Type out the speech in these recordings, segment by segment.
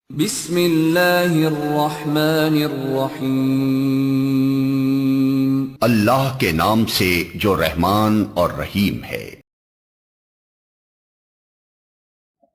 بسم اللہ الرحمن الرحیم۔ اللہ کے نام سے جو رحمان اور رحیم ہے۔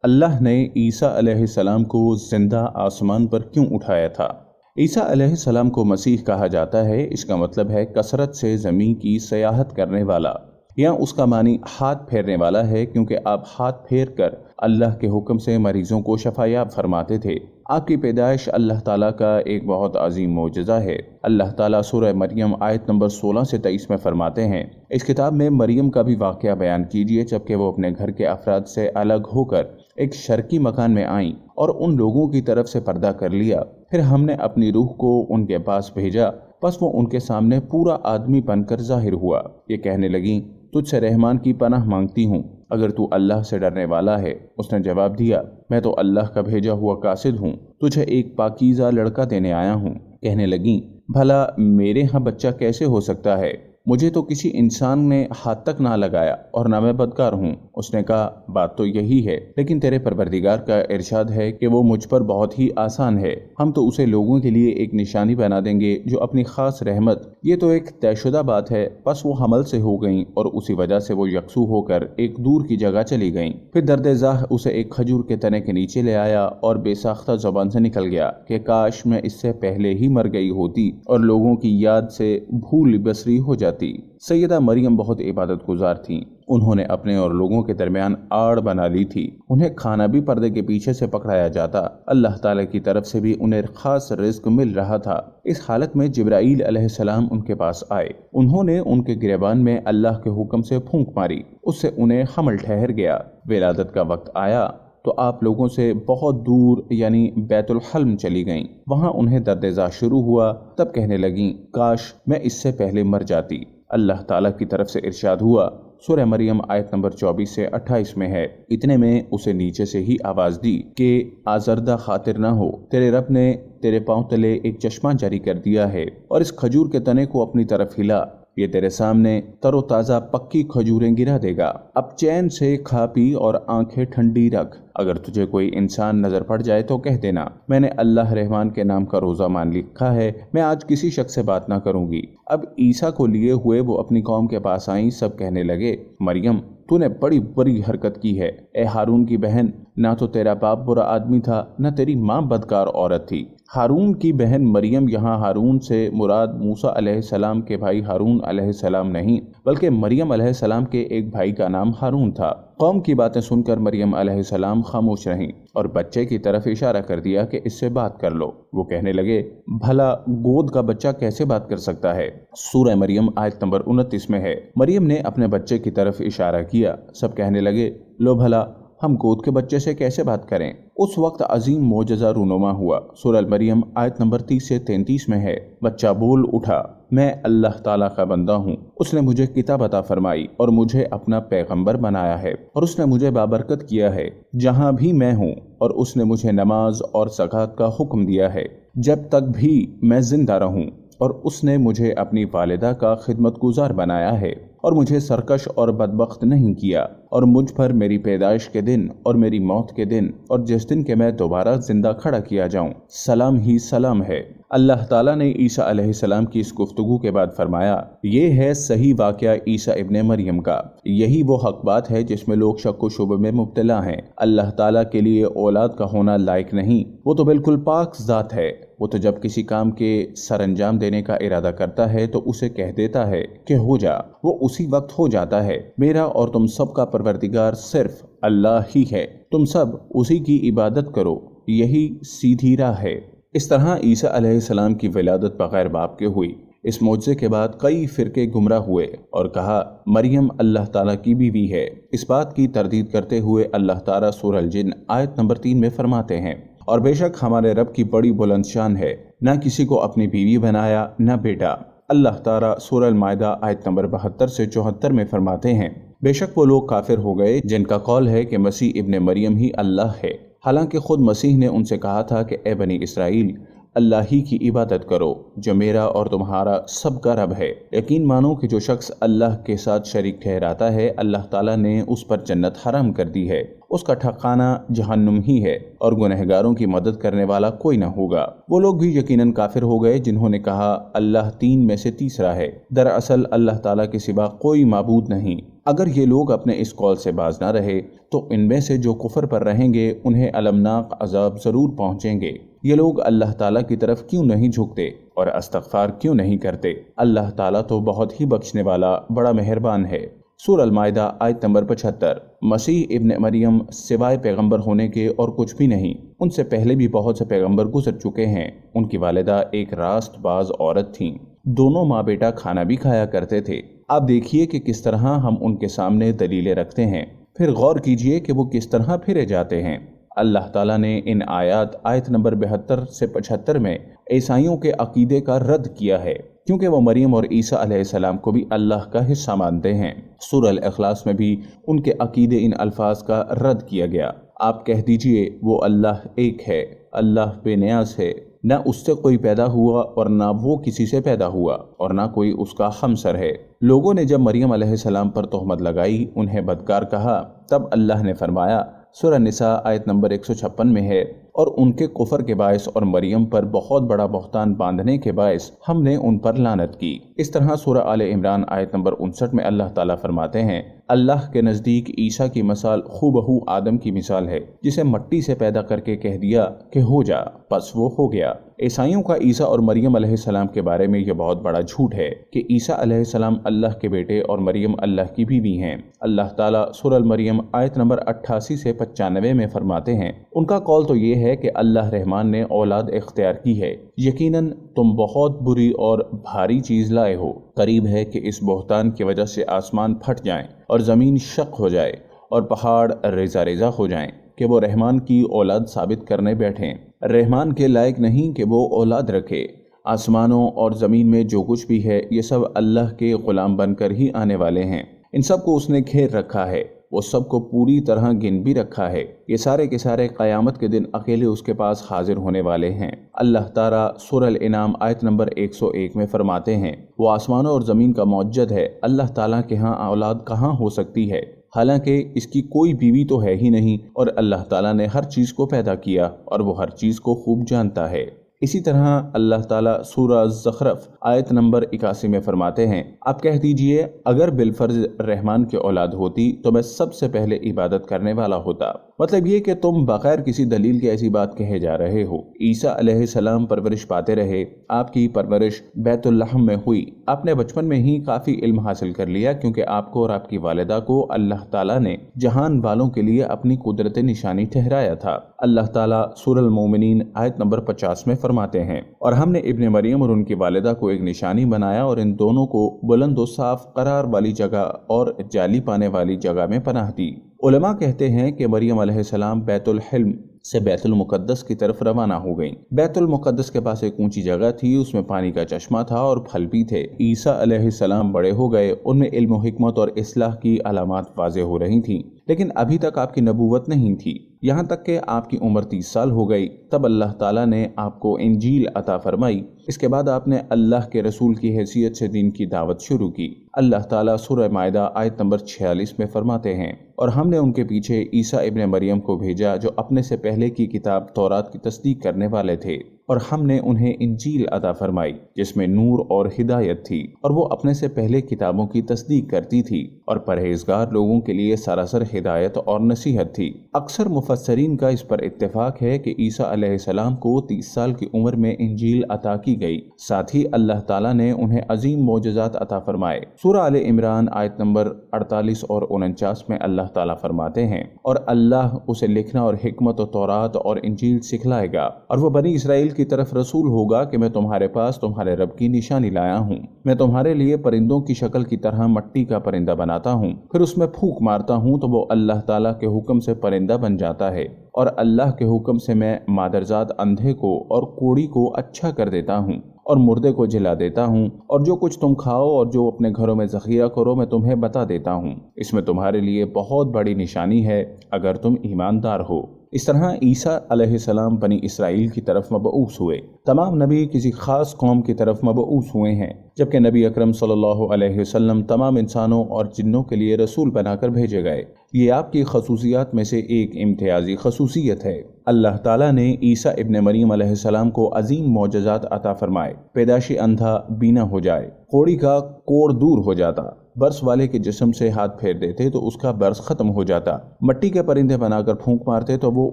اللہ نے عیسیٰ علیہ السلام کو زندہ آسمان پر کیوں اٹھایا تھا؟ عیسیٰ علیہ السلام کو مسیح کہا جاتا ہے۔ اس کا مطلب ہے کثرت سے زمین کی سیاحت کرنے والا، یا اس کا معنی ہاتھ پھیرنے والا ہے، کیونکہ آپ ہاتھ پھیر کر اللہ کے حکم سے مریضوں کو شفایاب فرماتے تھے۔ آپ کی پیدائش اللہ تعالیٰ کا ایک بہت عظیم معجزہ ہے۔ اللہ تعالیٰ سورہ مریم آیت نمبر 16 سے 23 میں فرماتے ہیں، اس کتاب میں مریم کا بھی واقعہ بیان کیجیے جبکہ وہ اپنے گھر کے افراد سے الگ ہو کر ایک شرقی مکان میں آئیں اور ان لوگوں کی طرف سے پردہ کر لیا۔ پھر ہم نے اپنی روح کو ان کے پاس بھیجا، پس وہ ان کے سامنے پورا آدمی بن کر ظاہر ہوا۔ یہ کہنے لگیں، تجھ سے رحمان کی پناہ مانگتی ہوں اگر تو اللہ سے ڈرنے والا ہے۔ اس نے جواب دیا، میں تو اللہ کا بھیجا ہوا قاصد ہوں، تجھے ایک پاکیزہ لڑکا دینے آیا ہوں۔ کہنے لگیں، بھلا میرے ہاں بچہ کیسے ہو سکتا ہے؟ مجھے تو کسی انسان نے ہاتھ تک نہ لگایا اور نہ میں بدکار ہوں۔ اس نے کہا، بات تو یہی ہے، لیکن تیرے پروردگار کا ارشاد ہے کہ وہ مجھ پر بہت ہی آسان ہے۔ ہم تو اسے لوگوں کے لیے ایک نشانی بنا دیں گے جو اپنی خاص رحمت۔ یہ تو ایک طے شدہ بات ہے۔ پس وہ حمل سے ہو گئیں اور اسی وجہ سے وہ یکسو ہو کر ایک دور کی جگہ چلی گئیں۔ پھر درد ذاہ اسے ایک کھجور کے تنے کے نیچے لے آیا اور بے ساختہ زبان سے نکل گیا کہ کاش میں اس سے پہلے ہی مر گئی ہوتی اور لوگوں کی یاد سے بھول بسری ہو جاتی۔ سیدہ مریم بہت عبادت گزار تھیں۔ انہوں نے اپنے اور لوگوں کے درمیان آڑ بنا لی تھی۔ انہیں کھانا بھی پردے کے پیچھے سے پکڑایا جاتا۔ اللہ تعالیٰ کی طرف سے بھی انہیں خاص رزق مل رہا تھا۔ اس حالت میں جبرائیل علیہ السلام ان کے پاس آئے۔ انہوں نے ان کے گریبان میں اللہ کے حکم سے پھونک ماری، اس سے انہیں حمل ٹھہر گیا۔ ولادت کا وقت آیا تو آپ لوگوں سے بہت دور یعنی بیت الحلم چلی گئیں۔ وہاں انہیں درد ذاہ شروع ہوا، تب کہنے لگیں، کاش میں اس سے پہلے مر جاتی۔ اللہ تعالیٰ کی طرف سے ارشاد ہوا، سورہ مریم آیت نمبر 24 سے 28 میں ہے، اتنے میں اسے نیچے سے ہی آواز دی کہ آزردہ خاطر نہ ہو، تیرے رب نے تیرے پاؤں تلے ایک چشمہ جاری کر دیا ہے اور اس کھجور کے تنے کو اپنی طرف ہلا، یہ تیرے سامنے تر و تازہ پکی کھجوریں گرا دے گا۔ اب چین سے کھا پی اور آنکھیں ٹھنڈی رکھ۔ اگر تجھے کوئی انسان نظر پڑ جائے تو کہہ دینا، میں نے اللہ رحمان کے نام کا روزہ مان لکھا ہے، میں آج کسی شخص سے بات نہ کروں گی۔ اب عیسیٰ کو لیے ہوئے وہ اپنی قوم کے پاس آئیں۔ سب کہنے لگے، مریم تو نے بڑی بری حرکت کی ہے۔ اے ہارون کی بہن، نہ تو تیرا باپ برا آدمی تھا نہ تیری ماں بدکار عورت تھی۔ ہارون کی بہن مریم، یہاں ہارون سے مراد موسیٰ علیہ السلام کے بھائی ہارون علیہ السلام نہیں، بلکہ مریم علیہ السلام کے ایک بھائی کا نام ہارون تھا۔ قوم کی باتیں سن کر مریم علیہ السلام خاموش رہیں اور بچے کی طرف اشارہ کر دیا کہ اس سے بات کر لو۔ وہ کہنے لگے، بھلا گود کا بچہ کیسے بات کر سکتا ہے؟ سورہ مریم آیت نمبر 29 میں ہے۔ مریم نے اپنے بچے کی طرف اشارہ کیا۔ سب کہنے لگے، لو بھلا ہم گود کے بچے سے کیسے بات کریں؟ اس وقت عظیم معجزہ رونما ہوا۔ سورہ مریم آیت نمبر 30 سے 33 میں ہے، بچہ بول اٹھا، میں اللہ تعالیٰ کا بندہ ہوں، اس نے مجھے کتاب عطا فرمائی اور مجھے اپنا پیغمبر بنایا ہے، اور اس نے مجھے بابرکت کیا ہے جہاں بھی میں ہوں، اور اس نے مجھے نماز اور زکوٰۃ کا حکم دیا ہے جب تک بھی میں زندہ رہوں، اور اس نے مجھے اپنی والدہ کا خدمت گزار بنایا ہے اور مجھے سرکش اور بدبخت نہیں کیا، اور مجھ پر میری پیدائش کے دن اور میری موت کے دن اور جس دن کے میں دوبارہ زندہ کھڑا کیا جاؤں سلام ہی سلام ہے۔ اللہ تعالیٰ نے عیسیٰ علیہ السلام کی اس گفتگو کے بعد فرمایا، یہ ہے صحیح واقعہ عیسیٰ ابن مریم کا۔ یہی وہ حق بات ہے جس میں لوگ شک و شبہ میں مبتلا ہیں۔ اللہ تعالیٰ کے لیے اولاد کا ہونا لائق نہیں، وہ تو بالکل پاک ذات ہے۔ وہ تو جب کسی کام کے سر انجام دینے کا ارادہ کرتا ہے تو اسے کہہ دیتا ہے کہ ہو جا، وہ اسی وقت ہو جاتا ہے۔ میرا اور تم سب کا پروردگار صرف اللہ ہی ہے، تم سب اسی کی عبادت کرو، یہی سیدھی راہ ہے۔ اس طرح عیسیٰ علیہ السلام کی ولادت بغیر باپ کے ہوئی۔ اس معجزے کے بعد کئی فرقے گمراہ ہوئے اور کہا مریم اللہ تعالیٰ کی بیوی ہے۔ اس بات کی تردید کرتے ہوئے اللہ تعالیٰ سورہ الجن آیت نمبر 3 میں فرماتے ہیں، اور بے شک ہمارے رب کی بڑی بلند شان ہے، نہ کسی کو اپنی بیوی بنایا نہ بیٹا۔ اللہ تعالیٰ سورہ المائدہ آیت نمبر 72 سے 74 میں فرماتے ہیں، بے شک وہ لوگ کافر ہو گئے جن کا قول ہے کہ مسیح ابن مریم ہی اللہ ہے، حالانکہ خود مسیح نے ان سے کہا تھا کہ اے بنی اسرائیل، اللہ ہی کی عبادت کرو جو میرا اور تمہارا سب کا رب ہے۔ یقین مانو کہ جو شخص اللہ کے ساتھ شریک ٹھہراتا ہے اللہ تعالیٰ نے اس پر جنت حرام کر دی ہے، اس کا ٹھکانہ جہنم ہی ہے اور گنہگاروں کی مدد کرنے والا کوئی نہ ہوگا۔ وہ لوگ بھی یقیناً کافر ہو گئے جنہوں نے کہا اللہ تین میں سے تیسرا ہے، دراصل اللہ تعالیٰ کے سوا کوئی معبود نہیں۔ اگر یہ لوگ اپنے اس قول سے باز نہ رہے تو ان میں سے جو کفر پر رہیں گے انہیں المناک عذاب ضرور پہنچیں گے۔ یہ لوگ اللہ تعالیٰ کی طرف کیوں نہیں جھکتے اور استغفار کیوں نہیں کرتے؟ اللہ تعالیٰ تو بہت ہی بخشنے والا بڑا مہربان ہے۔ سورہ المائدہ آیت نمبر 75۔ مسیح ابن مریم سوائے پیغمبر ہونے کے اور کچھ بھی نہیں، ان سے پہلے بھی بہت سے پیغمبر گزر چکے ہیں۔ ان کی والدہ ایک راست باز عورت تھیں، دونوں ماں بیٹا کھانا بھی کھایا کرتے تھے۔ آپ دیکھیے کہ کس طرح ہم ان کے سامنے دلیلیں رکھتے ہیں، پھر غور کیجئے کہ وہ کس طرح پھرے جاتے ہیں۔ اللہ تعالیٰ نے ان آیت نمبر 72 سے 75 میں عیسائیوں کے عقیدے کا رد کیا ہے، کیونکہ وہ مریم اور عیسیٰ علیہ السلام کو بھی اللہ کا حصہ مانتے ہیں۔ سورہ الاخلاص میں بھی ان کے عقیدے ان الفاظ کا رد کیا گیا۔ آپ کہہ دیجئے وہ اللہ ایک ہے، اللہ بے نیاز ہے، نہ اس سے کوئی پیدا ہوا اور نہ وہ کسی سے پیدا ہوا اور نہ کوئی اس کا ہمسر ہے۔ لوگوں نے جب مریم علیہ السلام پر تہمت لگائی، انہیں بدکار کہا، تب اللہ نے فرمایا، سورہ نساء آیت نمبر 156 میں ہے، اور ان کے کفر کے باعث اور مریم پر بہت بڑا بہتان باندھنے کے باعث ہم نے ان پر لعنت کی۔ اس طرح سورہ آل عمران آیت نمبر 59 میں اللہ تعالیٰ فرماتے ہیں، اللہ کے نزدیک عیسیٰ کی مثال خوبہو آدم کی مثال ہے، جسے مٹی سے پیدا کر کے کہہ دیا کہ ہو جا، پس وہ ہو گیا۔ عیسائیوں کا عیسیٰ اور مریم علیہ السلام کے بارے میں یہ بہت بڑا جھوٹ ہے کہ عیسیٰ علیہ السلام اللہ کے بیٹے اور مریم اللہ کی بیوی ہیں۔ اللہ تعالیٰ سورہ المریم آیت نمبر 88 سے 95 میں فرماتے ہیں، ان کا قول تو یہ ہے کہ اللہ رحمان نے اولاد اختیار کی ہے، یقیناً تم بہت بری اور بھاری چیز لائے ہو۔ قریب ہے کہ اس بہتان کی وجہ سے آسمان پھٹ جائیں اور زمین شق ہو جائے اور پہاڑ ریزہ ریزہ ہو جائیں کہ وہ رحمان کی اولاد ثابت کرنے بیٹھیں۔ رحمان کے لائق نہیں کہ وہ اولاد رکھے۔ آسمانوں اور زمین میں جو کچھ بھی ہے یہ سب اللہ کے غلام بن کر ہی آنے والے ہیں۔ ان سب کو اس نے گھیر رکھا ہے، وہ سب کو پوری طرح گن بھی رکھا ہے۔ یہ سارے کے سارے قیامت کے دن اکیلے اس کے پاس حاضر ہونے والے ہیں۔ اللہ تعالیٰ سورہ الانعام آیت نمبر 101 میں فرماتے ہیں، وہ آسمانوں اور زمین کا موجد ہے، اللہ تعالیٰ کے ہاں اولاد کہاں ہو سکتی ہے، حالانکہ اس کی کوئی بیوی تو ہے ہی نہیں، اور اللہ تعالیٰ نے ہر چیز کو پیدا کیا اور وہ ہر چیز کو خوب جانتا ہے۔ اسی طرح اللہ تعالیٰ سورہ زخرف آیت نمبر 81 میں فرماتے ہیں، آپ کہہ دیجئے اگر بالفرض رحمان کی اولاد ہوتی تو میں سب سے پہلے عبادت کرنے والا ہوتا۔ مطلب یہ کہ تم بغیر کسی دلیل کے ایسی بات کہے جا رہے ہو۔ عیسیٰ علیہ السلام پرورش پاتے رہے، آپ کی پرورش بیت اللحم میں ہوئی، آپ نے بچپن میں ہی کافی علم حاصل کر لیا، کیونکہ آپ کو اور آپ کی والدہ کو اللہ تعالیٰ نے جہان والوں کے لیے اپنی قدرت نشانی ٹھہرایا تھا۔ اللہ تعالیٰ سورہ المومنین آیت نمبر 50 میں فرماتے ہیں، اور ہم نے ابن مریم اور ان کی والدہ کو ایک نشانی بنایا اور ان دونوں کو بلند و صاف قرار والی جگہ اور جالی پانے والی جگہ میں پناہ دی۔ علماء کہتے ہیں کہ مریم علیہ السلام بیت الحلم سے بیت المقدس کی طرف روانہ ہو گئیں۔ بیت المقدس کے پاس ایک اونچی جگہ تھی، اس میں پانی کا چشمہ تھا اور پھل بھی تھے۔ عیسیٰ علیہ السلام بڑے ہو گئے، ان میں علم و حکمت اور اصلاح کی علامات واضح ہو رہی تھیں، لیکن ابھی تک آپ کی نبوت نہیں تھی، یہاں تک کہ آپ کی عمر 30 سال ہو گئی۔ تب اللہ تعالیٰ نے آپ کو انجیل عطا فرمائی، اس کے بعد آپ نے اللہ کے رسول کی حیثیت سے دین کی دعوت شروع کی۔ اللہ تعالیٰ سورہ مائدہ آیت نمبر 46 میں فرماتے ہیں، اور ہم نے ان کے پیچھے عیسیٰ ابن مریم کو بھیجا جو اپنے سے پہلے کی کتاب تورات کی تصدیق کرنے والے تھے، اور ہم نے انہیں انجیل عطا فرمائی جس میں نور اور ہدایت تھی، اور وہ اپنے سے پہلے کتابوں کی تصدیق کرتی تھی اور پرہیزگار لوگوں کے لیے سراسر ہدایت اور نصیحت تھی۔ اکثر مفسرین کا اس پر اتفاق ہے کہ عیسیٰ علیہ السلام کو 30 سال کی عمر میں انجیل عطا کی گئی، ساتھ ہی اللہ تعالیٰ نے انہیں عظیم معجزات عطا فرمائے۔ سورہ آل عمران آیت نمبر 48 اور 49 میں اللہ تعالیٰ فرماتے ہیں، اور اللہ اسے لکھنا اور حکمت و تورات اور انجیل سکھلائے گا، اور وہ بنی اسرائیل کی طرف رسول ہوگا کہ میں تمہارے پاس تمہارے رب کی نشانی لایا ہوں۔ میں تمہارے لیے پرندوں کی شکل کی طرح مٹی کا پرندہ بناتا ہوں، پھر اس میں پھونک مارتا ہوں تو وہ اللہ تعالیٰ کے حکم سے پرندہ بن جاتا ہے، اور اللہ کے حکم سے میں مادرزاد اندھے کو اور کوڑی کو اچھا کر دیتا ہوں اور مردے کو جلا دیتا ہوں، اور جو کچھ تم کھاؤ اور جو اپنے گھروں میں ذخیرہ کرو میں تمہیں بتا دیتا ہوں۔ اس میں تمہارے لیے بہت بڑی نشانی ہے اگر تم ایماندار ہو۔ اس طرح عیسیٰ علیہ السلام بنی اسرائیل کی طرف مبعوث ہوئے۔ تمام نبی کسی خاص قوم کی طرف مبعوث ہوئے ہیں، جبکہ نبی اکرم صلی اللہ علیہ وسلم تمام انسانوں اور جنوں کے لیے رسول بنا کر بھیجے گئے۔ یہ آپ کی خصوصیات میں سے ایک امتیازی خصوصیت ہے۔ اللہ تعالیٰ نے عیسیٰ ابن مریم علیہ السلام کو عظیم معجزات عطا فرمائے۔ پیدائشی اندھا بینا ہو جائے، کوڑی کا کوڑ دور ہو جاتا، برس والے کے جسم سے ہاتھ پھیر دیتے تو اس کا برس ختم ہو جاتا، مٹی کے پرندے بنا کر پھونک مارتے تو وہ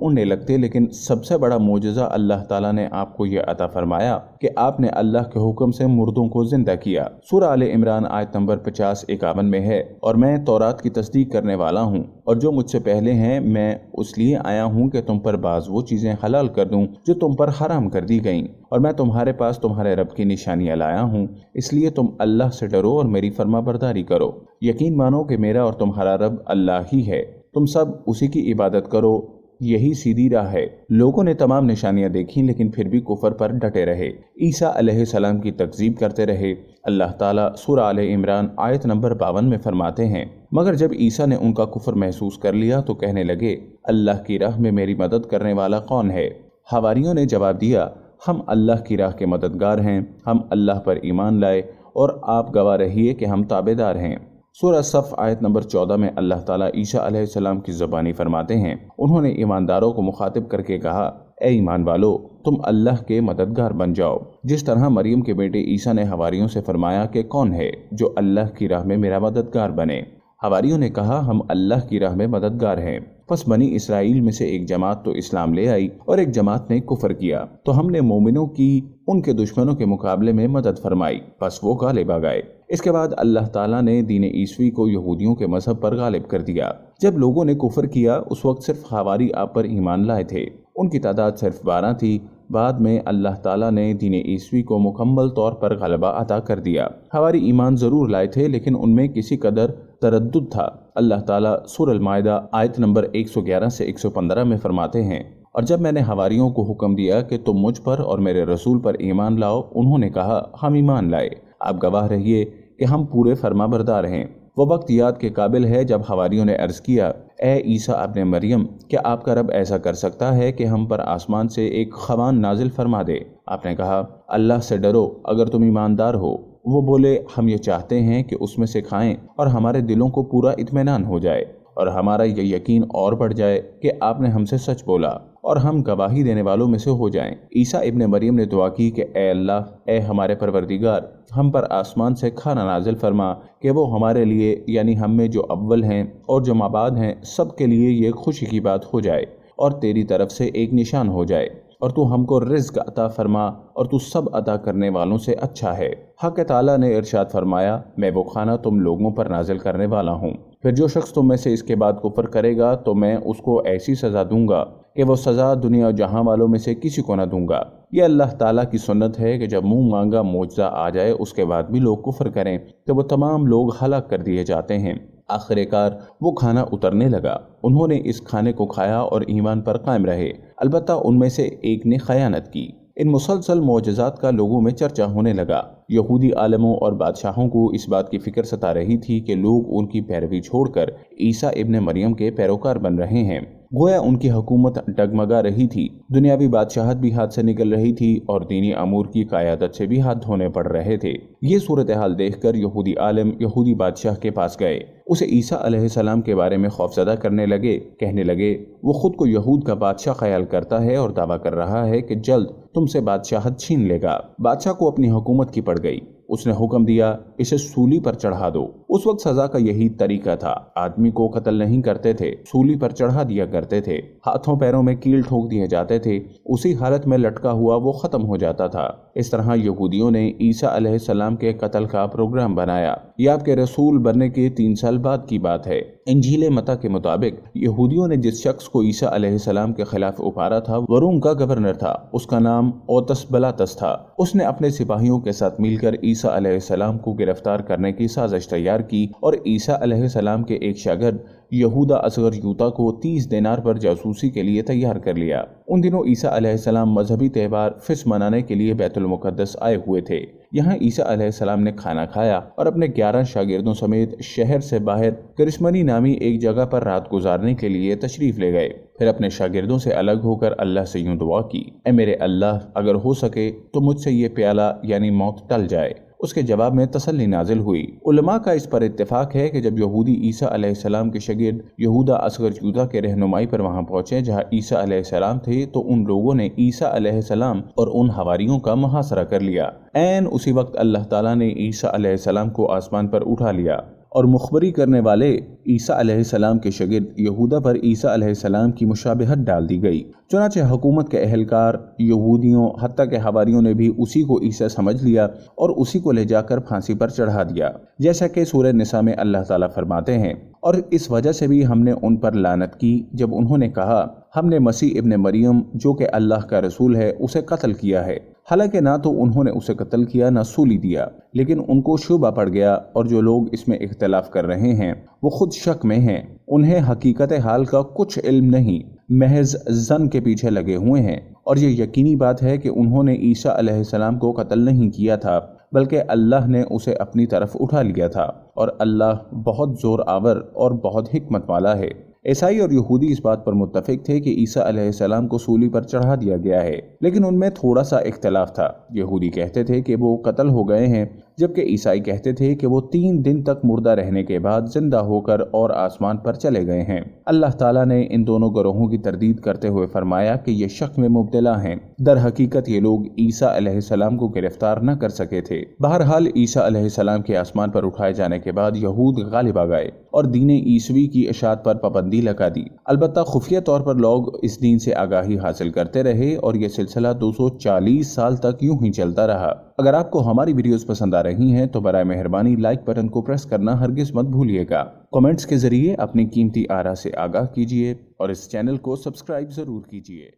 اڑنے لگتے۔ لیکن سب سے بڑا معجزہ اللہ تعالیٰ نے آپ کو یہ عطا فرمایا کہ آپ نے اللہ کے حکم سے مردوں کو زندہ کیا۔ سورہ آل عمران آیت نمبر 50-51 میں ہے، اور میں تورات کی تصدیق کرنے والا ہوں، اور جو مجھ سے پہلے ہیں میں اس لیے آیا ہوں کہ تم پر بعض وہ چیزیں حلال کر دوں جو تم پر حرام کر دی گئیں، اور میں تمہارے پاس تمہارے رب کی نشانیاں لایا ہوں، اس لیے تم اللہ سے ڈرو اور میری فرما برداری کرو۔ یقین مانو کہ میرا اور تمہارا رب اللہ ہی ہے، تم سب اسی کی عبادت کرو، یہی سیدھی راہ ہے۔ لوگوں نے تمام نشانیاں دیکھیں لیکن پھر بھی کفر پر ڈٹے رہے، عیسیٰ علیہ السلام کی تکذیب کرتے رہے۔ اللہ تعالیٰ سورہ آل عمران آیت نمبر 52 میں فرماتے ہیں، مگر جب عیسیٰ نے ان کا کفر محسوس کر لیا تو کہنے لگے، اللہ کی راہ میں میری مدد کرنے والا کون ہے؟ حواریوں نے جواب دیا، ہم اللہ کی راہ کے مددگار ہیں، ہم اللہ پر ایمان لائے اور آپ گواہ رہیے کہ ہم تابعدار ہیں۔ سورہ صف آیت نمبر 14 میں اللہ تعالیٰ عیسیٰ علیہ السلام کی زبانی فرماتے ہیں، انہوں نے ایمانداروں کو مخاطب کر کے کہا، اے ایمان والو، تم اللہ کے مددگار بن جاؤ، جس طرح مریم کے بیٹے عیسیٰ نے حواریوں سے فرمایا کہ کون ہے جو اللہ کی راہ میں میرا مددگار بنے؟ حواریوں نے کہا، ہم اللہ کی راہ میں مددگار ہیں۔ پس بنی اسرائیل میں سے ایک جماعت تو اسلام لے آئی اور ایک جماعت نے کفر کیا، تو ہم نے مومنوں کی ان کے دشمنوں کے مقابلے میں مدد فرمائی، پس وہ غالب آ گئے۔ اس کے بعد اللہ تعالیٰ نے دین عیسوی کو یہودیوں کے مذہب پر غالب کر دیا۔ جب لوگوں نے کفر کیا اس وقت صرف حواری آپ پر ایمان لائے تھے، ان کی تعداد صرف 12 تھی۔ بعد میں اللہ تعالیٰ نے دین عیسوی کو مکمل طور پر غلبہ عطا کر دیا۔ حواری ایمان ضرور لائے تھے لیکن ان میں کسی قدر تردد تھا۔ اللہ تعالیٰ سورہ المائدہ آیت نمبر 111 سے 115 میں فرماتے ہیں، اور جب میں نے حواریوں کو حکم دیا کہ تم مجھ پر اور میرے رسول پر ایمان لاؤ، انہوں نے کہا، ہم ایمان لائے، آپ گواہ رہیے کہ ہم پورے فرما بردار ہیں۔ وہ وقت یاد کے قابل ہے جب حواریوں نے عرض کیا، اے عیسیٰ ابن مریم، کیا آپ کا رب ایسا کر سکتا ہے کہ ہم پر آسمان سے ایک خوان نازل فرما دے؟ آپ نے کہا، اللہ سے ڈرو اگر تم ایماندار ہو۔ وہ بولے، ہم یہ چاہتے ہیں کہ اس میں سے کھائیں اور ہمارے دلوں کو پورا اطمینان ہو جائے اور ہمارا یہ یقین اور بڑھ جائے کہ آپ نے ہم سے سچ بولا اور ہم گواہی دینے والوں میں سے ہو جائیں۔ عیسیٰ ابن مریم نے دعا کی کہ اے اللہ، اے ہمارے پروردگار، ہم پر آسمان سے کھانا نازل فرما کہ وہ ہمارے لیے یعنی ہم میں جو اول ہیں اور جو مابعد ہیں سب کے لیے یہ خوشی کی بات ہو جائے اور تیری طرف سے ایک نشان ہو جائے، اور تو ہم کو رزق عطا فرما اور تو سب عطا کرنے والوں سے اچھا ہے۔ حق تعالیٰ نے ارشاد فرمایا، میں وہ کھانا تم لوگوں پر نازل کرنے والا ہوں، پھر جو شخص تم میں سے اس کے بعد کفر کرے گا تو میں اس کو ایسی سزا دوں گا کہ وہ سزا دنیا و جہاں والوں میں سے کسی کو نہ دوں گا۔ یہ اللہ تعالیٰ کی سنت ہے کہ جب منہ مانگا معجزہ آ جائے اس کے بعد بھی لوگ کفر کریں تو وہ تمام لوگ ہلاک کر دیے جاتے ہیں۔ آخر کار وہ کھانا اترنے لگا، انہوں نے اس کھانے کو کھایا اور ایمان پر قائم رہے، البتہ ان میں سے ایک نے خیانت کی۔ ان مسلسل معجزات کا لوگوں میں چرچا ہونے لگا۔ یہودی عالموں اور بادشاہوں کو اس بات کی فکر ستا رہی تھی کہ لوگ ان کی پیروی چھوڑ کر عیسیٰ ابن مریم کے پیروکار بن رہے ہیں، گویا ان کی حکومت ڈگمگا رہی تھی، دنیاوی بادشاہت بھی ہاتھ سے نکل رہی تھی اور دینی امور کی قیادت سے بھی ہاتھ دھونے پڑ رہے تھے۔ یہ صورتحال دیکھ کر یہودی عالم یہودی بادشاہ کے پاس گئے، اسے عیسیٰ علیہ السلام کے بارے میں خوفزدہ کرنے لگے، کہنے لگے، وہ خود کو یہود کا بادشاہ خیال کرتا ہے اور دعویٰ کر رہا ہے کہ جلد تم سے بادشاہت چھین لے گا۔ بادشاہ کو اپنی حکومت کی پڑ گئی، اس نے حکم دیا، اسے سولی پر چڑھا دو۔ اس وقت سزا کا یہی طریقہ تھا، آدمی کو قتل نہیں کرتے تھے، سولی پر چڑھا دیا کرتے تھے، ہاتھوں پیروں میں کیل ٹھوک دیے جاتے تھے، اسی حالت میں لٹکا ہوا وہ ختم ہو جاتا تھا۔ اس طرح یہودیوں نے عیسیٰ علیہ السلام کے قتل کا پروگرام بنایا۔ یہ آپ کے رسول بننے کے 3 سال بعد کی بات ہے۔ انجیل متی کے مطابق یہودیوں نے جس شخص کو عیسیٰ علیہ السلام کے خلاف اپارا تھا وہ روم کا گورنر تھا، اس کا نام اوتس بلاتس تھا۔ اس نے اپنے سپاہیوں کے ساتھ مل کر عیسیٰ علیہ السلام کو گرفتار کرنے کی سازش تیار کی اور عیسیٰ علیہ السلام کے ایک شاگرد یہودا اصغر یوتا کو 30 دینار پر جاسوسی کے لیے تیار کر لیا۔ ان دنوں عیسیٰ علیہ السلام مذہبی تہوار فصح منانے کے لیے بیت المقدس آئے ہوئے تھے۔ یہاں عیسیٰ علیہ السلام نے کھانا کھایا اور اپنے 11 شاگردوں سمیت شہر سے باہر کرسمنی نامی ایک جگہ پر رات گزارنے کے لیے تشریف لے گئے۔ پھر اپنے شاگردوں سے الگ ہو کر اللہ سے یوں دعا کی، اے میرے اللہ، اگر ہو سکے تو مجھ سے یہ پیالہ یعنی موت ٹل جائے۔ اس کے جواب میں تسلی نازل ہوئی۔ علماء کا اس پر اتفاق ہے کہ جب یہودی عیسیٰ علیہ السلام کے شاگرد یہودا اصغر یہودا کے رہنمائی پر وہاں پہنچے جہاں عیسیٰ علیہ السلام تھے، تو ان لوگوں نے عیسیٰ علیہ السلام اور ان حواریوں کا محاصرہ کر لیا۔ عین اسی وقت اللہ تعالیٰ نے عیسیٰ علیہ السلام کو آسمان پر اٹھا لیا اور مخبری کرنے والے عیسیٰ علیہ السلام کے شاگرد یہودا پر عیسیٰ علیہ السلام کی مشابہت ڈال دی گئی۔ چنانچہ حکومت کے اہلکار یہودیوں حتیٰ کہ حواریوں نے بھی اسی کو عیسیٰ سمجھ لیا اور اسی کو لے جا کر پھانسی پر چڑھا دیا، جیسا کہ سورہ نساء میں اللہ تعالیٰ فرماتے ہیں، اور اس وجہ سے بھی ہم نے ان پر لعنت کی جب انہوں نے کہا ہم نے مسیح ابن مریم جو کہ اللہ کا رسول ہے اسے قتل کیا ہے، حالانکہ نہ تو انہوں نے اسے قتل کیا نہ سولی دیا، لیکن ان کو شبہ پڑ گیا، اور جو لوگ اس میں اختلاف کر رہے ہیں وہ خود شک میں ہیں، انہیں حقیقت حال کا کچھ علم نہیں، محض ظن کے پیچھے لگے ہوئے ہیں، اور یہ یقینی بات ہے کہ انہوں نے عیسیٰ علیہ السلام کو قتل نہیں کیا تھا بلکہ اللہ نے اسے اپنی طرف اٹھا لیا تھا، اور اللہ بہت زور آور اور بہت حکمت والا ہے۔ عیسائی اور یہودی اس بات پر متفق تھے کہ عیسیٰ علیہ السلام کو سولی پر چڑھا دیا گیا ہے، لیکن ان میں تھوڑا سا اختلاف تھا۔ یہودی کہتے تھے کہ وہ قتل ہو گئے ہیں، جبکہ عیسائی کہتے تھے کہ وہ 3 دن تک مردہ رہنے کے بعد زندہ ہو کر اور آسمان پر چلے گئے ہیں۔ اللہ تعالیٰ نے ان دونوں گروہوں کی تردید کرتے ہوئے فرمایا کہ یہ شک میں مبتلا ہیں، در حقیقت یہ لوگ عیسیٰ علیہ السلام کو گرفتار نہ کر سکے تھے۔ بہرحال عیسیٰ علیہ السلام کے آسمان پر اٹھائے جانے کے بعد یہود غالب آ گئے اور دین عیسوی کی اشاعت پر پابندی لگا دی۔ البتہ خفیہ طور پر لوگ اس دین سے آگاہی حاصل کرتے رہے اور یہ سلسلہ 240 سال تک یوں ہی چلتا رہا۔ اگر آپ کو ہماری ویڈیوز پسند آ رہی ہیں تو برائے مہربانی لائک بٹن کو پریس کرنا ہرگز مت بھولیے گا۔ کمنٹس کے ذریعے اپنی قیمتی آراء سے آگاہ کیجیے اور اس چینل کو سبسکرائب ضرور کیجیے۔